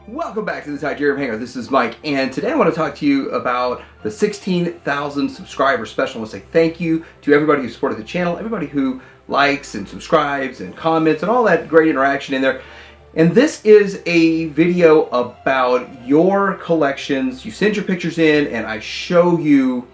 Welcome back to the Tydirium Hangar. This is Mike, and today I want to talk to you about the 16,000 subscriber special. I want to say thank you to everybody who supported the channel, everybody who likes and subscribes and comments and all that great interaction in there. And this is a video about your collections. You send your pictures in, and I show you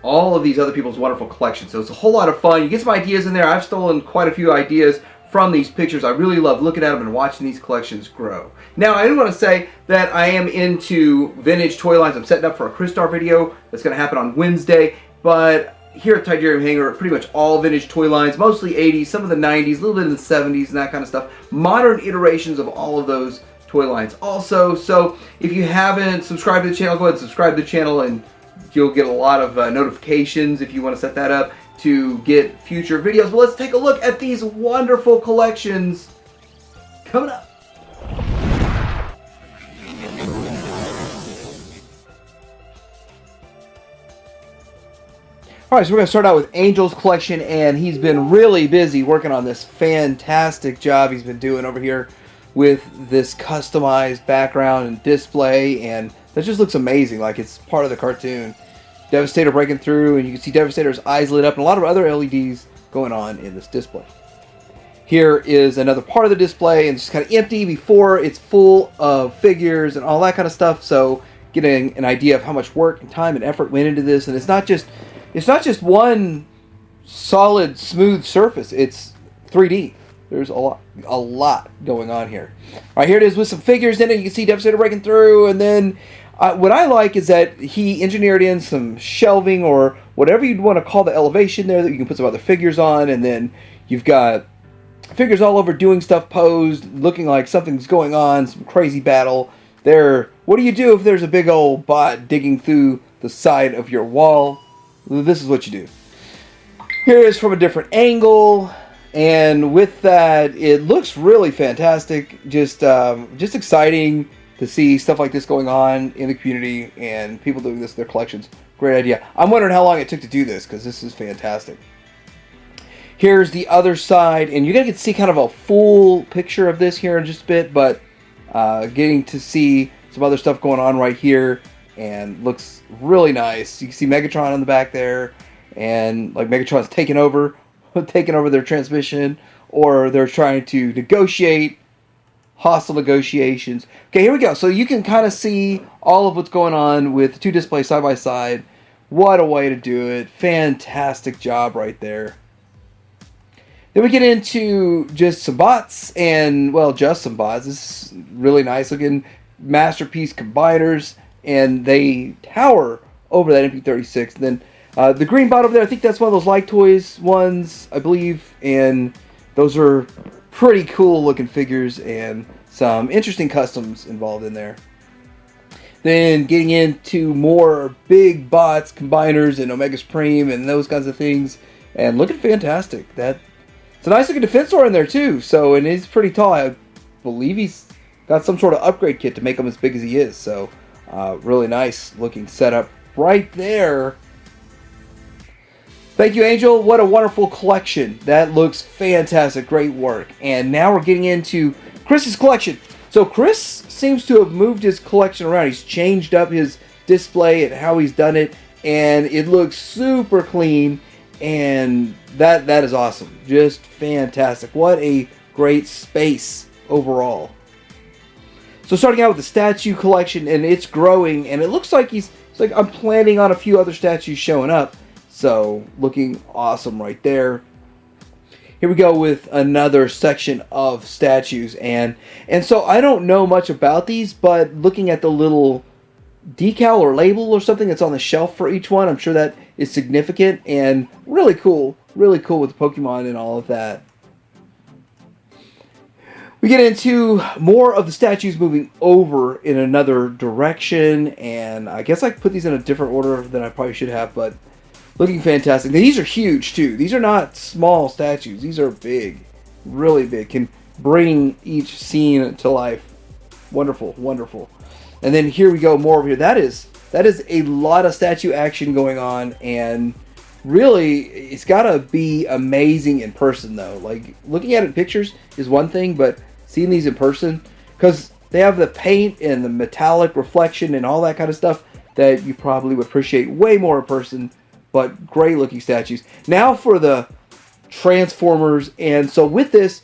all of these other people's wonderful collections. So it's a whole lot of fun. You get some ideas in there. I've stolen quite a few ideas from these pictures. I really love looking at them and watching these collections grow. Now, I do want to say that I am into vintage toy lines. I'm setting up for a Crystar video that's going to happen on Wednesday, but here at Tydirium Hangar, pretty much all vintage toy lines, mostly 80s, some of the 90s, a little bit of the 70s and that kind of stuff. Modern iterations of all of those toy lines also. So if you haven't subscribed to the channel, go ahead and subscribe to the channel and you'll get a lot of notifications if you want to set that up to get future videos. But let's take a look at these wonderful collections coming up. Alright, so we're going to start out with Angel's collection, and he's been really busy working on this fantastic job he's been doing over here with this customized background and display, and that just looks amazing, like it's part of the cartoon. Devastator breaking through, and you can see Devastator's eyes lit up, and a lot of other LEDs going on in this display. Here is another part of the display, and it's just kind of empty before it's full of figures and all that kind of stuff. So getting an idea of how much work and time and effort went into this, and it's not just one solid smooth surface. It's 3D. There's a lot going on here. All right, here it is with some figures in it. You can see Devastator breaking through, and then what I like is that he engineered in some shelving or whatever you'd want to call the elevation there that you can put some other figures on, and then you've got figures all over doing stuff posed, looking like something's going on, some crazy battle. What do you do if there's a big old bot digging through the side of your wall? This is what you do. Here it is from a different angle, and with that, it looks really fantastic. Just exciting to see stuff like this going on in the community and people doing this in their collections. Great idea. I'm wondering how long it took to do this, because this is fantastic. Here's the other side, and you're going to get to see kind of a full picture of this here in just a bit, but getting to see some other stuff going on right here, and looks really nice. You can see Megatron on the back there, and like Megatron's taking over their transmission, or they're trying to negotiate. Hostile negotiations. Okay, here we go. So you can kind of see all of what's going on with the two displays side by side. What a way to do it. Fantastic job right there. Then we get into just some bots, and, well, just some bots. This is really nice looking Masterpiece combiners, and they tower over that MP36. And then the green bot over there, I think that's one of those Like Toys ones, I believe, and those are pretty cool looking figures and some interesting customs involved in there. Then getting into more big bots, combiners, and Omega Supreme and those kinds of things, and looking fantastic. It's a nice looking Defensor in there too. So, and he's pretty tall. I believe he's got some sort of upgrade kit to make him as big as he is. So really nice looking setup right there. Thank you, Angel. What a wonderful collection. That looks fantastic. Great work. And now we're getting into Chris's collection. So Chris seems to have moved his collection around. He's changed up his display and how he's done it, and it looks super clean, and that is awesome. Just fantastic. What a great space overall. So starting out with the statue collection, and it's growing, and it looks like I'm planning on a few other statues showing up. So, looking awesome right there. Here we go with another section of statues. And so I don't know much about these, but looking at the little decal or label or something that's on the shelf for each one, I'm sure that is significant and really cool. Really cool with Pokemon and all of that. We get into more of the statues moving over in another direction. And I guess I put these in a different order than I probably should have, but looking fantastic. Now, these are huge, too. These are not small statues. These are big. Really big. Can bring each scene to life. Wonderful. Wonderful. And then here we go more over here. That is a lot of statue action going on. And really, it's got to be amazing in person, though. Like, looking at it in pictures is one thing, but seeing these in person, because they have the paint and the metallic reflection and all that kind of stuff that you probably would appreciate way more in person, but great looking statues. Now for the Transformers, and so with this,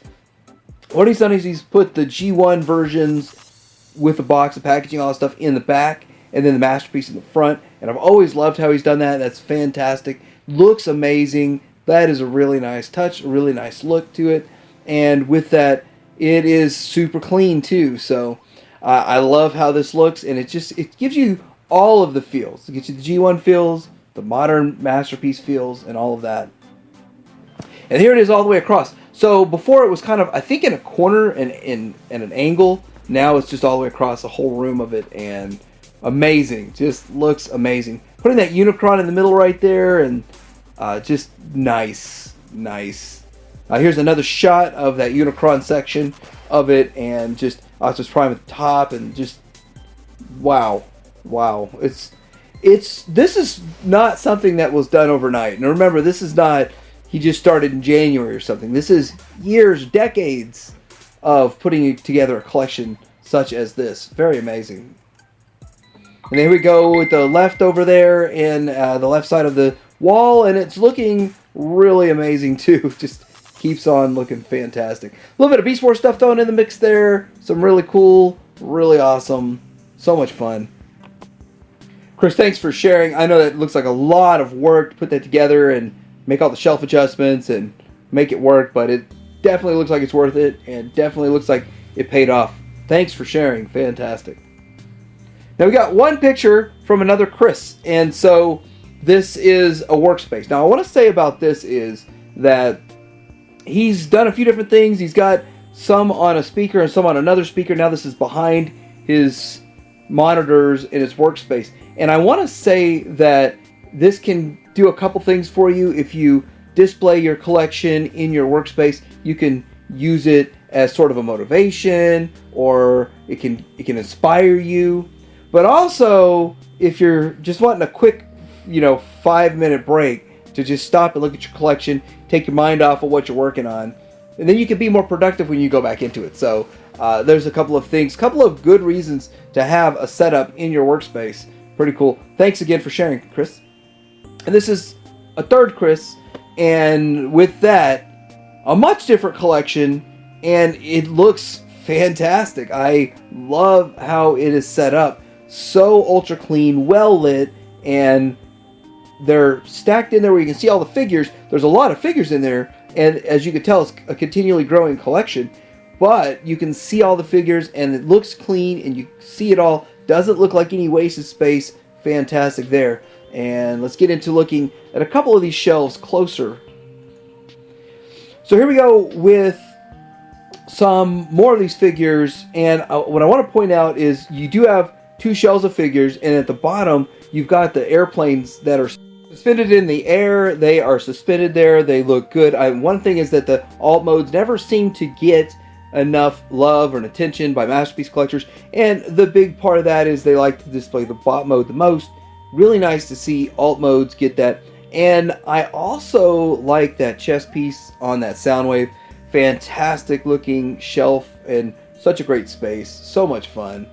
what he's done is he's put the G1 versions with the box, the packaging, all that stuff in the back, and then the Masterpiece in the front, and I've always loved how he's done that. That's fantastic. Looks amazing. That is a really nice touch, a really nice look to it, and with that, it is super clean too. So I love how this looks, and it gives you all of the feels. It gives you the G1 feels, the modern Masterpiece feels, and all of that. And here it is all the way across. So before it was kind of, I think, in a corner and in an angle. Now it's just all the way across the whole room of it, and amazing. Just looks amazing. Putting that Unicron in the middle right there, and just nice. Here's another shot of that Unicron section of it, and just Optimus Prime at the top, and just wow. This is not something that was done overnight. And remember, this is not, he just started in January or something. This is years, decades of putting together a collection such as this. Very amazing. And there we go with the left over there in the left side of the wall, and it's looking really amazing too. Just keeps on looking fantastic. A little bit of Beast Wars stuff thrown in the mix there. Some really cool, really awesome, so much fun. Chris, thanks for sharing. I know that looks like a lot of work to put that together and make all the shelf adjustments and make it work, but it definitely looks like it's worth it, and definitely looks like it paid off. Thanks for sharing. Fantastic. Now we got one picture from another Chris, and so this is a workspace. Now I want to say about this is that he's done a few different things. He's got some on a speaker and some on another speaker. Now this is behind his monitors in his workspace. And I want to say that this can do a couple things for you. If you display your collection in your workspace, you can use it as sort of a motivation, or it can inspire you. But also, if you're just wanting a quick, 5-minute break to just stop and look at your collection, take your mind off of what you're working on, and then you can be more productive when you go back into it. So there's a couple of things, couple of good reasons to have a setup in your workspace. Pretty cool. Thanks again for sharing, Chris. And this is a third Chris, and with that, a much different collection, and it looks fantastic. I love how it is set up. So ultra clean, well lit, and they're stacked in there where you can see all the figures. There's a lot of figures in there, and as you can tell, it's a continually growing collection, but you can see all the figures, and it looks clean, and you see it all. Doesn't look like any wasted space. Fantastic there. And let's get into looking at a couple of these shelves closer. So here we go with some more of these figures, and what I want to point out is you do have two shelves of figures, and at the bottom you've got the airplanes that are suspended in the air. They are suspended there. They look good. One thing is that the alt modes never seem to get enough love or attention by Masterpiece collectors, and the big part of that is they like to display the bot mode the most. Really nice to see alt modes get that. And I also like that chest piece on that Soundwave. Fantastic looking shelf and such a great space. So much fun.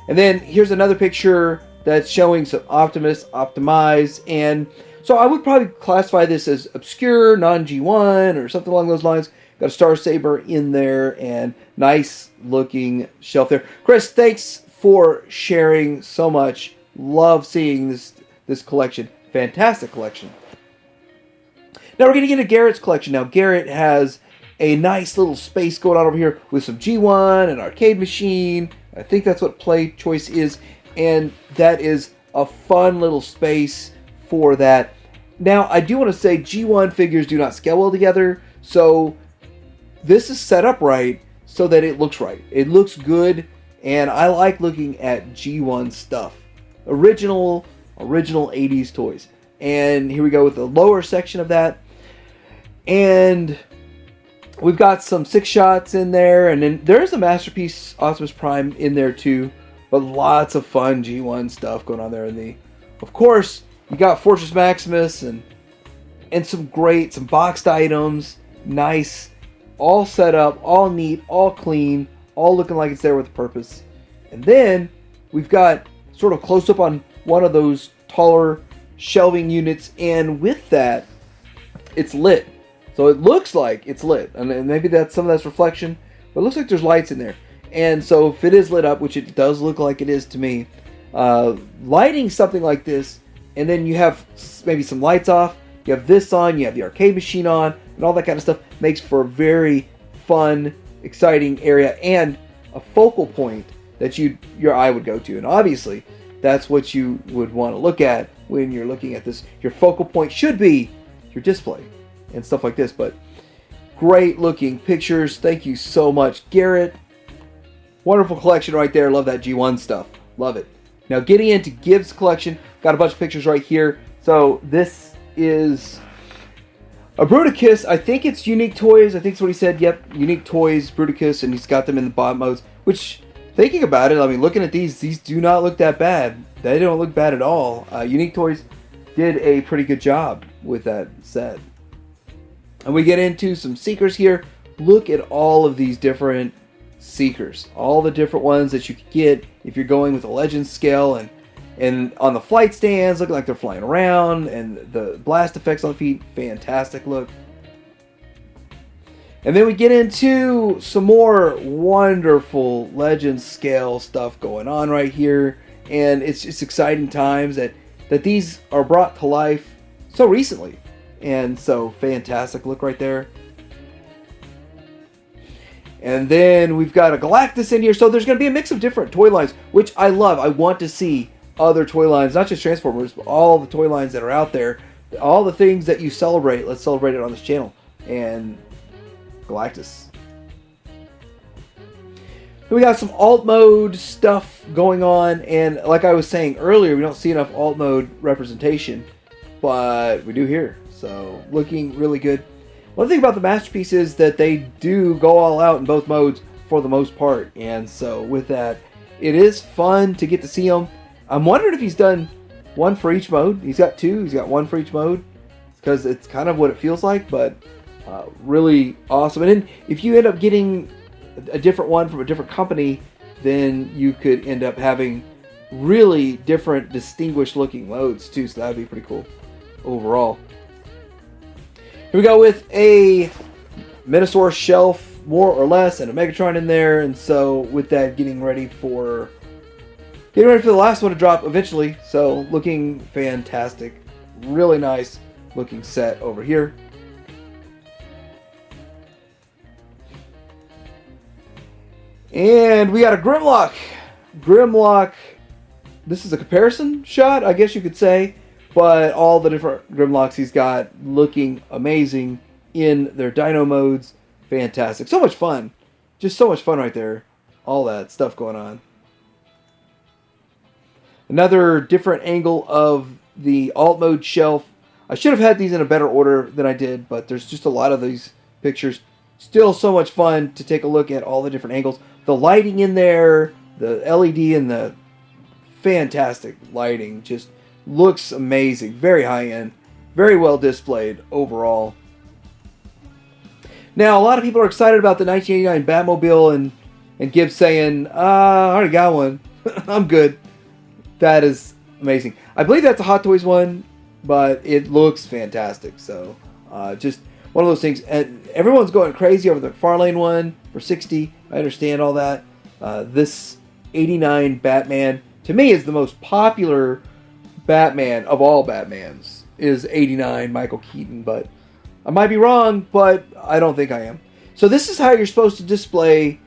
And then here's another picture that's showing some Optimus optimized, and so I would probably classify this as obscure, non-G1 or something along those lines. Got a Star Saber in there, and nice looking shelf there. Chris, thanks for sharing so much. Love seeing this collection. Fantastic collection. Now we're going to get into Garrett's collection. Now Garrett has a nice little space going on over here with some G1 and arcade machine. I think that's what Play Choice is, and that is a fun little space for that. Now I do want to say G1 figures do not scale well together, so this is set up right so that it looks right. It looks good, and I like looking at G1 stuff. Original 80s toys. And here we go with the lower section of that. And we've got some 6 shots in there, and then there's a Masterpiece Optimus Prime in there too. But lots of fun G1 stuff going on there. Of course, you got Fortress Maximus and some boxed items. Nice. All set up, all neat, all clean, all looking like it's there with a purpose. And then we've got sort of close up on one of those taller shelving units, and with that, it's lit. So it looks like it's lit, and maybe some of that's reflection, but it looks like there's lights in there. And so if it is lit up, which it does look like it is to me, lighting something like this, and then you have maybe some lights off, you have this on, you have the arcade machine on, and all that kind of stuff, makes for a very fun, exciting area and a focal point that your eye would go to. And obviously, that's what you would want to look at when you're looking at this. Your focal point should be your display and stuff like this. But great looking pictures. Thank you so much, Garrett. Wonderful collection right there. Love that G1 stuff. Love it. Now getting into Gibbs' collection. Got a bunch of pictures right here. So this is a Bruticus. I think it's Unique Toys. I think that's what he said. Yep, Unique Toys, Bruticus, and he's got them in the bot modes. Which, thinking about it, I mean, looking at these do not look that bad. They don't look bad at all. Unique Toys did a pretty good job with that set. And we get into some Seekers here. Look at all of these different Seekers. All the different ones that you could get if you're going with a Legends scale. And on the flight stands, looking like they're flying around. And the blast effects on the feet, fantastic look. And then we get into some more wonderful Legends scale stuff going on right here. And it's just exciting times that these are brought to life so recently. And so fantastic look right there. And then we've got a Galactus in here. So there's going to be a mix of different toy lines, which I love. I want to see other toy lines, not just Transformers, but all the toy lines that are out there. All the things that you celebrate. Let's celebrate it on this channel. And Galactus. We got some alt mode stuff going on, and like I was saying earlier, we don't see enough alt mode representation, but we do here. So looking really good. One thing about the Masterpiece is that they do go all out in both modes for the most part, and so with that, it is fun to get to see them. I'm wondering if he's done one for each mode. He's got two. He's got one for each mode because it's kind of what it feels like, but really awesome. And then if you end up getting a different one from a different company, then you could end up having really different, distinguished looking modes too. So that would be pretty cool overall. Here we go with a Minosaur shelf, more or less, and a Megatron in there. And so with that, getting ready for the last one to drop eventually. So looking fantastic, really nice looking set over here. And we got a Grimlock. Grimlock, this is a comparison shot, I guess you could say. But all the different Grimlocks he's got looking amazing in their Dino modes. Fantastic. So much fun. Just so much fun right there. All that stuff going on. Another different angle of the alt mode shelf. I should have had these in a better order than I did, but there's just a lot of these pictures. Still so much fun to take a look at all the different angles. The lighting in there, the LED and the fantastic lighting just looks amazing. Very high end. Very well displayed overall. Now, a lot of people are excited about the 1989 Batmobile and Gibbs saying, I already got one. I'm good. That is amazing. I believe that's a Hot Toys one, but it looks fantastic. So, just one of those things. And everyone's going crazy over the McFarlane one for $60. I understand all that. This 89 Batman, to me, is the most popular Batman of all Batmans. Is 89 Michael Keaton, but I might be wrong, but I don't think I am. So this is how you're supposed to display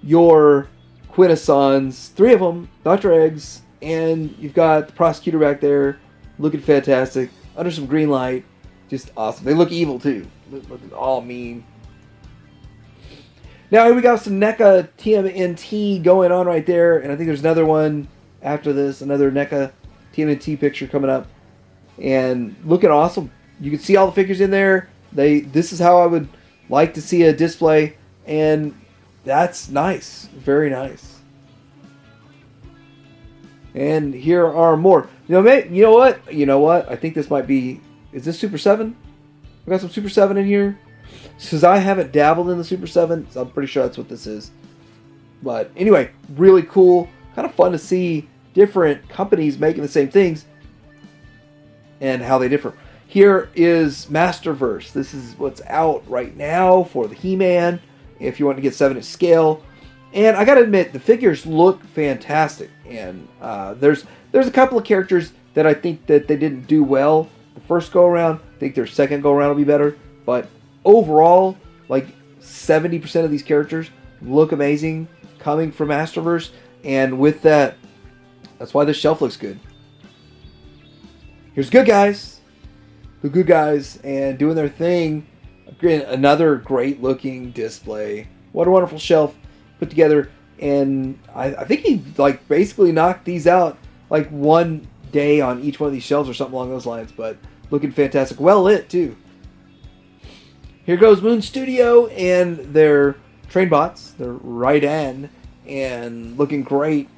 your Quintessons. 3 of them, Dr. Eggs, and you've got the Prosecutor back there, looking fantastic, under some green light. Just awesome. They look evil too. Looking all mean. Now here we got some NECA TMNT going on right there, and I think there's another one after this, another NECA TMNT picture coming up, and looking awesome. You can see all the figures in there. This is how I would like to see a display, and that's nice, very nice. And here are more. You know what? I think this might be. Is this Super 7? We got some Super 7 in here. Because I haven't dabbled in the Super 7, so I'm pretty sure that's what this is. But anyway, really cool. Kind of fun to see different companies making the same things and how they differ. Here is Masterverse. This is what's out right now for the He-Man, if you want to get 7-inch scale. And I gotta admit, the figures look fantastic. And there's a couple of characters that I think that they didn't do well the first go around. I think their second go around will be better. But overall, like 70% of these characters look amazing coming from Masterverse. And with that, that's why this shelf looks good. Here's Good Guys. The Good Guys and doing their thing. Again, another great looking display. What a wonderful shelf put together. And I think he like basically knocked these out like one day on each one of these shelves or something along those lines. But looking fantastic. Well lit too. Here goes Moon Studio and their train bots. They're right in and looking great.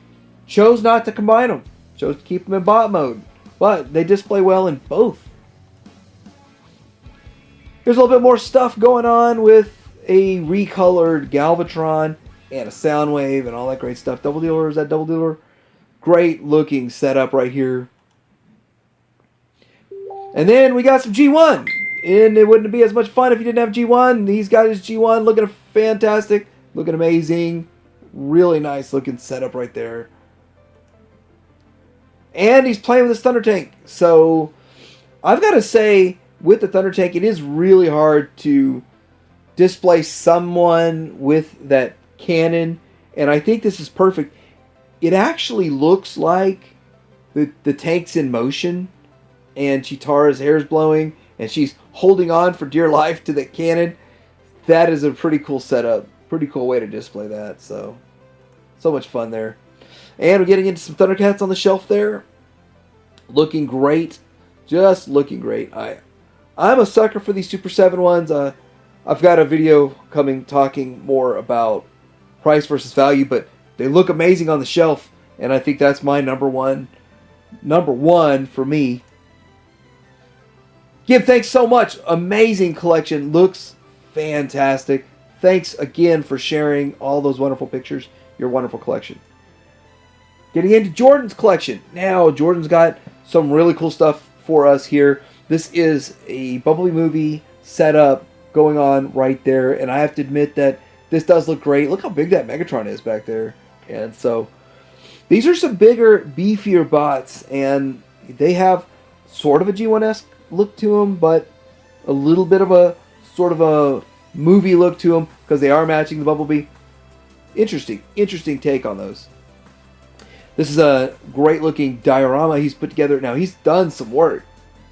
Chose not to combine them. Chose to keep them in bot mode. But they display well in both. Here's a little bit more stuff going on with a recolored Galvatron and a Soundwave and all that great stuff. Double Dealer, is that Double Dealer? Great looking setup right here. And then we got some G1. And it wouldn't be as much fun if you didn't have G1. He's got his G1 looking fantastic. Looking amazing. Really nice looking setup right there. And he's playing with his Thunder Tank. So I've got to say, with the Thunder Tank, it is really hard to display someone with that cannon. And I think this is perfect. It actually looks like the tank's in motion. And Cheetara's hair is blowing. And she's holding on for dear life to the cannon. That is a pretty cool setup. Pretty cool way to display that. So much fun there. And we're getting into some Thundercats on the shelf there. Looking great. Just looking great. I'm a sucker for these Super 7 ones. I've got a video coming talking more about price versus value, but they look amazing on the shelf, and I think that's my number one for me. Gib, thanks so much. Amazing collection. Looks fantastic. Thanks again for sharing all those wonderful pictures. Your wonderful collection. Getting into Jordan's collection. Now, Jordan's got some really cool stuff for us here. This is a Bumblebee movie setup going on right there. And I have to admit that this does look great. Look how big that Megatron is back there. And so, these are some bigger, beefier bots. And they have sort of a G1-esque look to them, but a little bit of a sort of a movie look to them because they are matching the Bumblebee. Interesting take on those. This is a great looking diorama he's put together. Now he's done some work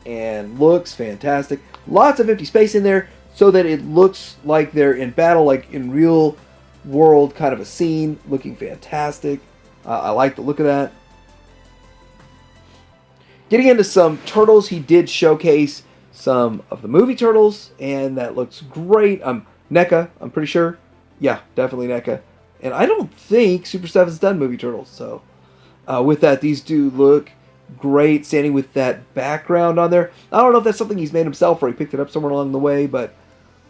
and looks fantastic. Lots of empty space in there so that it looks like they're in battle, like in real world kind of a scene. Looking fantastic. I like the look of that. Getting into some turtles, he did showcase some of the movie turtles, and that looks great. NECA, I'm pretty sure. Yeah, definitely NECA. And I don't think Super 7's done movie turtles, so with that, these do look great, standing with that background on there. I don't know if that's something he's made himself or he picked it up somewhere along the way, but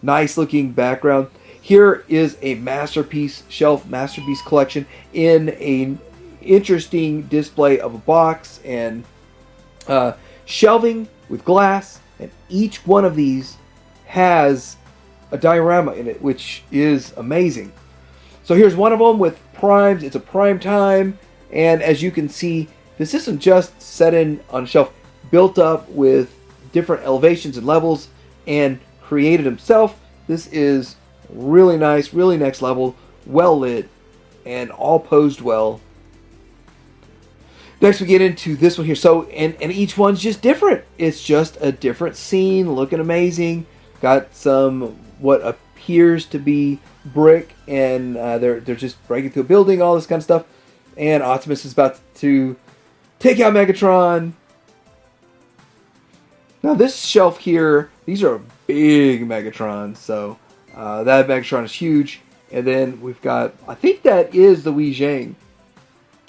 nice looking background. Here is a masterpiece shelf, masterpiece collection in an interesting display of a box and shelving with glass, and each one of these has a diorama in it, which is amazing. So here's one of them with primes. It's a prime time, and as you can see, this isn't just set in on a shelf, built up with different elevations and levels and created himself. This is really nice, really next level, well lit, and all posed well. Next we get into this one here. So, and each one's just different. It's just a different scene, looking amazing. Got some what appears to be brick, and they're just breaking through a building, all this kind of stuff. And Optimus is about to take out Megatron. Now this shelf here, these are big Megatrons, so that Megatron is huge. And then we've got, I think that is the Wei Zhang.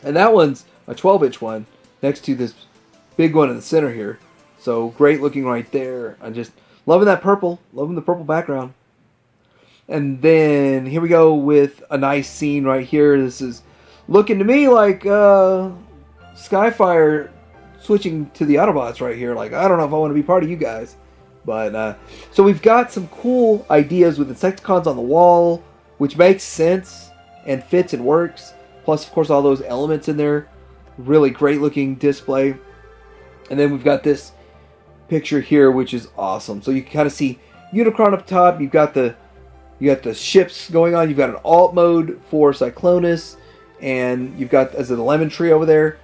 And that one's a 12-inch one next to this big one in the center here. So great looking right there. I'm just loving that purple, loving the purple background. And then here we go with a nice scene right here. This is looking to me like Skyfire switching to the Autobots right here. Like, I don't know if I want to be part of you guys. But, so we've got some cool ideas with Insecticons on the wall, which makes sense and fits and works. Plus, of course, all those elements in there. Really great looking display. And then we've got this picture here, which is awesome. So you can kind of see Unicron up top. You got the ships going on. You've got an alt mode for Cyclonus, and you've got as a lemon tree over there.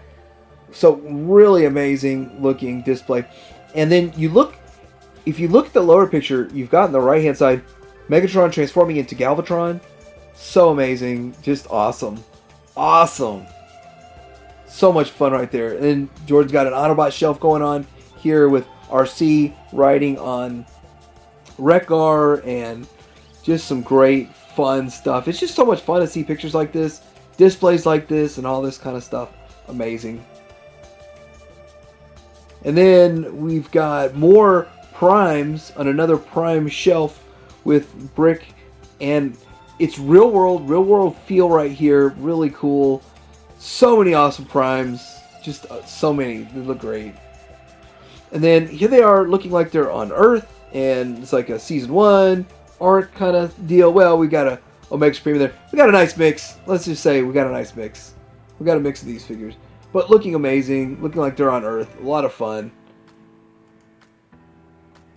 So really amazing looking display. And then if you look at the lower picture, you've got on the right hand side Megatron transforming into Galvatron. So amazing, just awesome, awesome. So much fun right there. And then Jordan's got an Autobot shelf going on here with RC riding on Wreck-Gar and just some great fun stuff. It's just so much fun to see pictures like this, displays like this, and all this kind of stuff. Amazing. And then we've got more Primes on another Prime shelf with Brick, and it's real world feel right here. Really cool. So many awesome Primes. Just so many. They look great. And then here they are looking like they're on Earth, and it's like a Season 1 art kind of deal. Well, we got a Omega Supreme in there. We got a nice mix. Let's just say we got a nice mix. We got a mix of these figures. But looking amazing. Looking like they're on Earth. A lot of fun.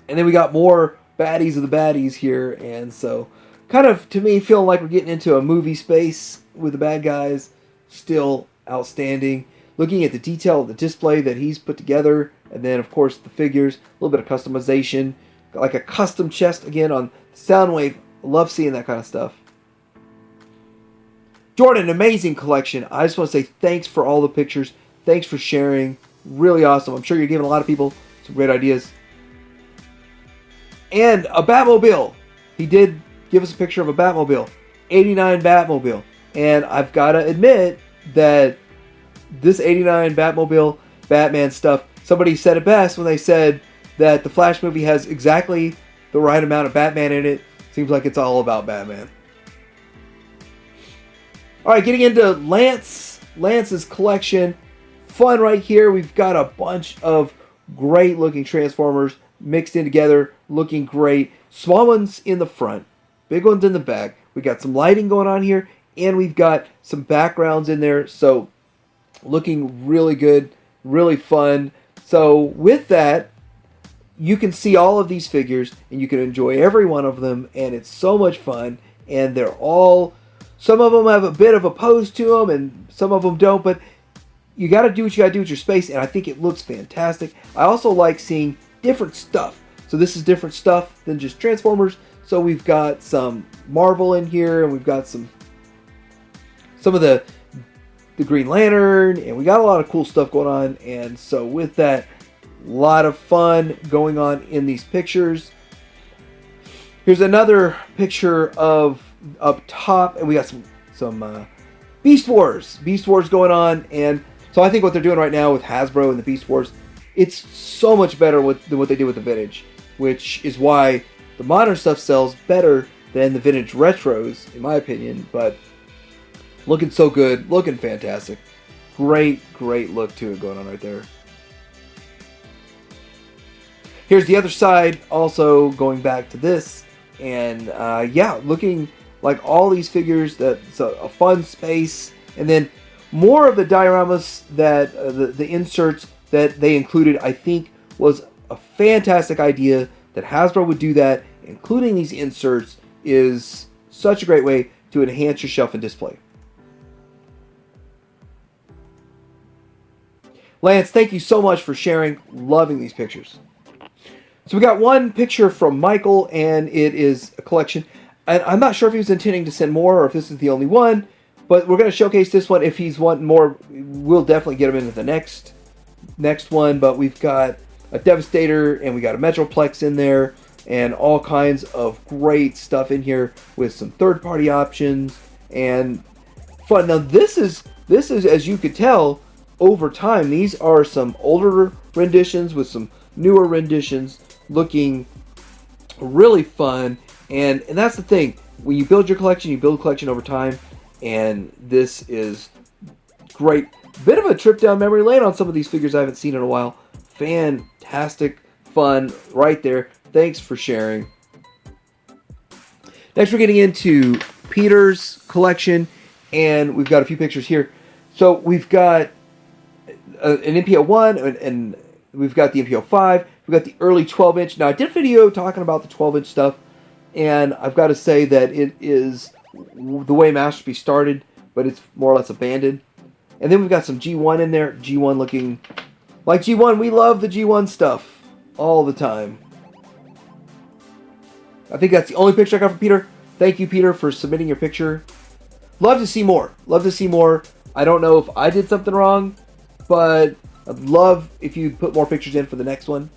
And then we got more baddies of the baddies here. And so, kind of, to me, feeling like we're getting into a movie space with the bad guys. Still outstanding. Looking at the detail of the display that he's put together. And then, of course, the figures. A little bit of customization. Got like a custom chest, again, on Soundwave. Love seeing that kind of stuff. Jordan, amazing collection. I just want to say thanks for all the pictures. Thanks for sharing. Really awesome. I'm sure you're giving a lot of people some great ideas. And a Batmobile. He did give us a picture of a Batmobile. 89 Batmobile. And I've got to admit that this 89 Batmobile Batman stuff, somebody said it best when they said that the Flash movie has exactly the right amount of Batman in it. Seems like it's all about Batman. Alright, getting into Lance's collection. Fun right here. We've got a bunch of great looking Transformers mixed in together. Looking great. Small ones in the front. Big ones in the back. We got some lighting going on here. And we've got some backgrounds in there. So, looking really good. Really fun. So, with that, you can see all of these figures. And you can enjoy every one of them. And it's so much fun. And they're all... Some of them have a bit of a pose to them, and some of them don't, but you got to do what you got to do with your space, and I think it looks fantastic. I also like seeing different stuff. So this is different stuff than just Transformers. So we've got some Marvel in here, and we've got some of the Green Lantern, and we got a lot of cool stuff going on. And so with that, a lot of fun going on in these pictures. Here's another picture of up top, and we got some Beast Wars going on. And so I think what they're doing right now with Hasbro and the Beast Wars, it's so much better than what they did with the vintage, which is why the modern stuff sells better than the vintage retros, in my opinion. But looking so good, looking fantastic, great look to it going on right there. Here's the other side, also going back to this, and yeah, looking like all these figures. That's a fun space. And then more of the dioramas that the inserts that they included, I think, was a fantastic idea. That Hasbro would do that, including these inserts, is such a great way to enhance your shelf and display. Lance, thank you so much for sharing. Loving these pictures. So we got one picture from Michael, and it is a collection. And I'm not sure if he was intending to send more or if this is the only one, but we're going to showcase this one. If he's wanting more, we'll definitely get him into the next one. But we've got a Devastator, and we got a Metroplex in there, and all kinds of great stuff in here with some third-party options and fun. Now this is, as you could tell, over time, these are some older renditions with some newer renditions looking really fun. And that's the thing. when you build your collection, you build a collection over time, and this is great. Bit of a trip down memory lane on some of these figures I haven't seen in a while. Fantastic fun right there. Thanks for sharing. Next, we're getting into Peter's collection, and we've got a few pictures here. So we've got an MPO1, and we've got the MPO5. We've got the early 12-inch. Now, I did a video talking about the 12-inch stuff, and I've got to say that it is the way Masterpiece started, but it's more or less abandoned. And then we've got some G1 in there. G1 looking like G1. We love the G1 stuff all the time. I think that's the only picture I got from Peter. Thank you, Peter, for submitting your picture. Love to see more. Love to see more. I don't know if I did something wrong, but I'd love if you put more pictures in for the next one.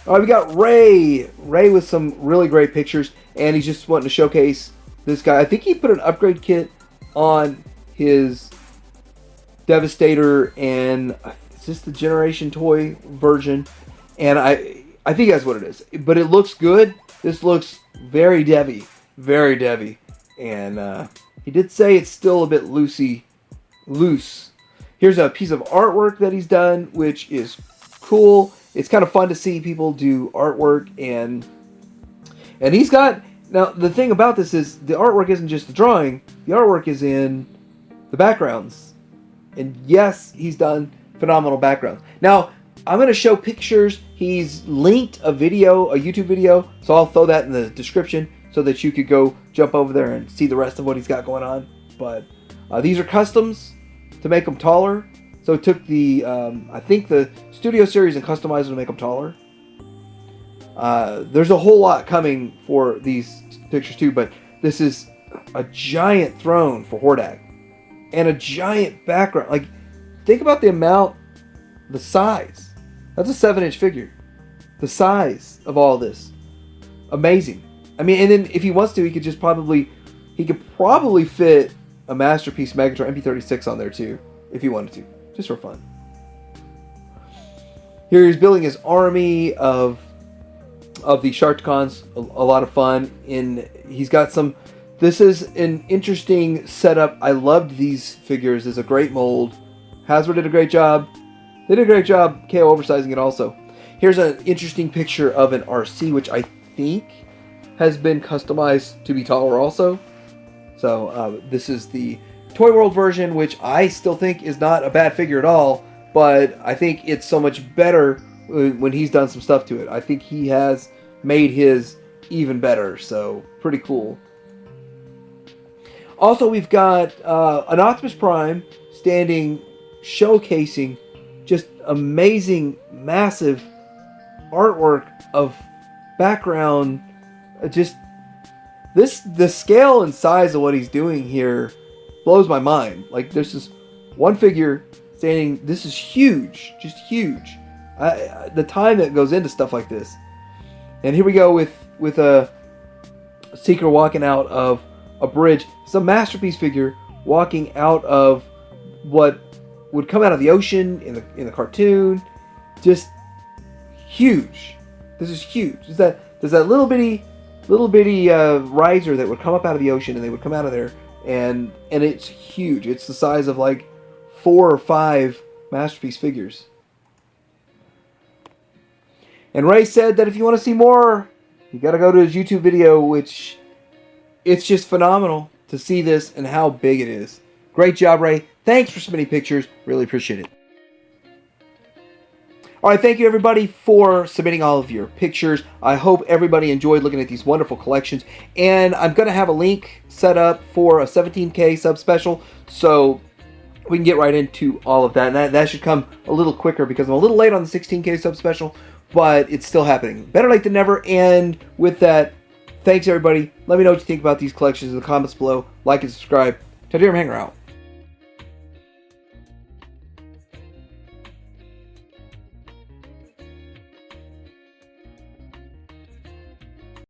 All right, we got Ray. Ray with some really great pictures, and he's just wanting to showcase this guy. I think he put an upgrade kit on his Devastator, and is this the Generation Toy version? And I think that's what it is. But it looks good. This looks very Devy. Very Devy. And he did say it's still a bit loose. Here's a piece of artwork that he's done, which is cool. It's kind of fun to see people do artwork, and he's got... Now, the thing about this is the artwork isn't just the drawing. The artwork is in the backgrounds. And yes, he's done phenomenal backgrounds. Now, I'm going to show pictures. He's linked a video, a YouTube video, so I'll throw that in the description so that you could go jump over there and see the rest of what he's got going on. But these are customs to make them taller. So it took the, I think the Studio Series and customized them to make them taller. There's a whole lot coming for these pictures too, but this is a giant throne for Hordak. And a giant background. Like, think about the amount, the size. That's a 7-inch figure. The size of all this. Amazing. I mean, and then if he wants to, he could probably fit a Masterpiece Megatron MP36 on there too, if he wanted to. Just for fun. Here he's building his army of the Sharkticons. A lot of fun. He's got some... This is an interesting setup. I loved these figures. It's a great mold. Hasbro did a great job. They did a great job KO oversizing it also. Here's an interesting picture of an RC, which I think has been customized to be taller also. So this is the Toy World version, which I still think is not a bad figure at all, but I think it's so much better when he's done some stuff to it. I think he has made his even better, so pretty cool. Also, we've got an Optimus Prime standing, showcasing just amazing, massive artwork of background. Just the scale and size of what he's doing here blows my mind. Like, there's this one figure standing. This is huge, just huge. The time that goes into stuff like this. And here we go with a Seeker walking out of a bridge. It's a Masterpiece figure walking out of what would come out of the ocean in the cartoon. Just huge. This is huge. There's that little bitty riser that would come up out of the ocean, and they would come out of there, and it's huge. It's the size of like 4 or 5 Masterpiece figures. And Ray said that if you want to see more, you got to go to his YouTube video, which it's just phenomenal to see this and how big it is. Great job, Ray. Thanks for submitting pictures. Really appreciate it. All right, thank you everybody for submitting all of your pictures. I hope everybody enjoyed looking at these wonderful collections. And I'm going to have a link set up for a 17K sub special, so we can get right into all of that. And that should come a little quicker because I'm a little late on the 16K sub special, but it's still happening. Better late than never. And with that, thanks everybody. Let me know what you think about these collections in the comments below. Like and subscribe. Tadira Hanger out.